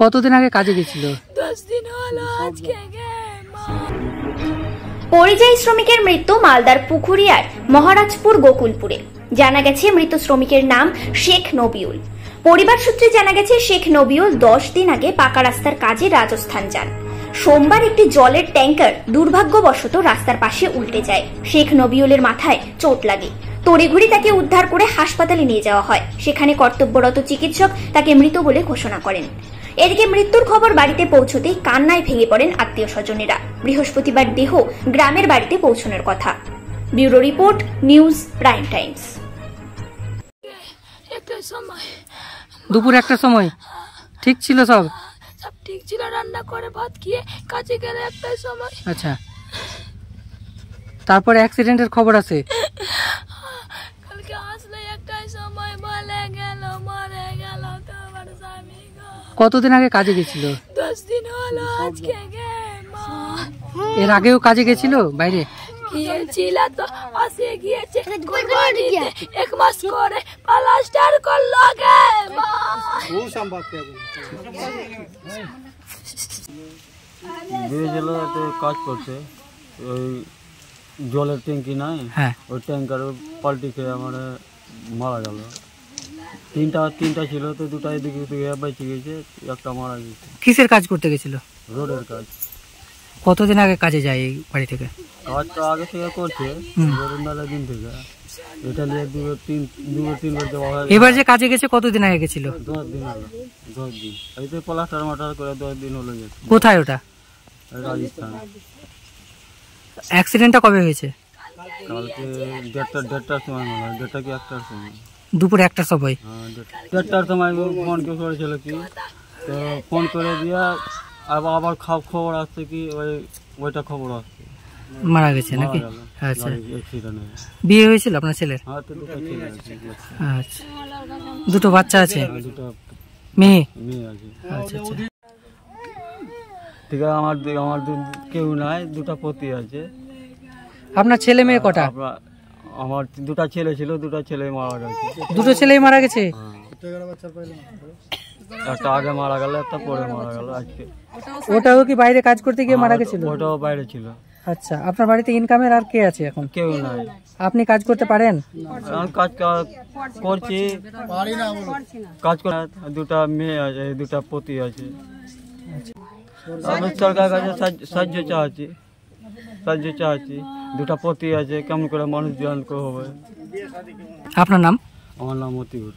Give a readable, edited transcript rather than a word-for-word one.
কতদিন আগে কাজে গেছিল? 10 দিন হলো আজকে। পরিযায়ী শ্রমিকের মৃত্যু মালদার পুকুরিয়ার মহারাজপুর গোকুলপুরে। জানা গেছে মৃত শ্রমিকের নাম শেখ নবিউল। পরিবার সূত্রে জানা গেছে শেখ নবিউল 10 দিন আগে পাকা রাস্তার কাজে রাজস্থান যান। সোমবার একটি জলের ট্যাঙ্কার দুর্ভাগ্যবশত রাস্তার পাশে উল্টে যায়। শেখ নবিউলের মাথায় চোট লাগে। তড়িঘড়ি তাকে উদ্ধার করে হাসপাতালে নিয়ে যাওয়া হয়। সেখানে কর্তব্যরত চিকিৎসক তাকে মৃত বলে ঘোষণা করেন। এদিকে মৃত্যুর খবর বাড়িতে পৌঁছতেই কান্নায় ভেঙে পড়েন আত্মীয় স্বজনেরা। বৃহস্পতিবার দেহ গ্রামের বাড়িতে পৌঁছানোর কথা। Bureau report, news prime Times. দুপুর 1টার সময় ঠিক ছিল? সব ঠিক ছিল, রান্না করে ভাত খেয়ে কাজে গেলে 1টার সময়। আচ্ছা, তারপরে অ্যাক্সিডেন্টের খবর আছে? কালকে আসলে 1টার সময় বলে গেল, মরে গেল তোমার স্বামী। কতদিন আগে কাজে গেছিল? 10 দিন হলো আজকে। এর আগেও কাজে গেছিল বাইরে? গিয়েছিল তো, আসে গিয়েছে কুরবানিতে 1 মাস করে প্লাস্টার করলো গে মা। গিয়েছিল তো কাজ করতে, ওই জলের ট্যাঙ্কি নাই, ওই ট্যাঙ্কার পাল্টি খেয়ে আমার মারা গেল। তিনটা ছিল তো, 2টা এদিকে বেঁচে গেছে, 1টা মারা গেছে। কিসের কাজ করতে গেছিল? রোডের কাজ। কতদিন আগে কাজে যায় এই বাড়ি থেকে? কাজ তো আগে থেকে করছে, দিন থেকে। এটা নিয়ে 2-3 বার যাওয়া হয়। এবার যে কাজে গেছে কতদিন আগে গেছিল? 10 দিন হলো। 10 দিন এই তো প্লাস্টার মাটার করে 10 দিন হলো গেছে। কোথায় ওটা? রাজস্থান। অ্যাক্সিডেন্টটা কবে হয়েছে? কালকে 1টার সময় মনে হয়, 1টা কি 1টার সময়, দুপুর 1টার সময়। হ্যাঁ 1টার সময় ফোন কেউ করেছিল কি, তো ফোন করে দিয়া আবার খবর আসছে কি ওইটা খবর আসছে মারা গেছে নাকি? আচ্ছা, অ্যাক্সিডেন্টে। বিয়ে হয়েছিল আপনার ছেলের? হ্যাঁ, তো 2টা ছেলে আছে। আচ্ছা, 2টো বাচ্চা আছে? 2টা মেয়ে আছে। আচ্ছা আচ্ছা, ঠিক আছে। আমার কেউ নাই, 2টা পতি আছে। আপনার ছেলে মেয়ে কটা? আমার 2টা ছেলে ছিল, 2টা ছেলে মারা গেছে। 2টো ছেলেই মারা গেছে? একটা আগে মারা গেল, একটা পরে মারা গেল আজকে। ওটাও কি বাইরে কাজ করতে গিয়ে মারা গেছিল? ওটাও বাইরে ছিল। আচ্ছা, আপনার বাড়িতে ইনকামের আর কে আছে এখন? কেউ নাই। আপনি কাজ করতে পারেন? কাজ করছি, কাজ করে। 2টা মেয়ে আছে, 2টা পতি আছে। আমি সরকারের কাছে সাহায্য চাচ্ছি। 2টা পতি আছে, কেমন করে মানুষ জীবন হবে। আপনার নাম? আমার নাম মতিউর।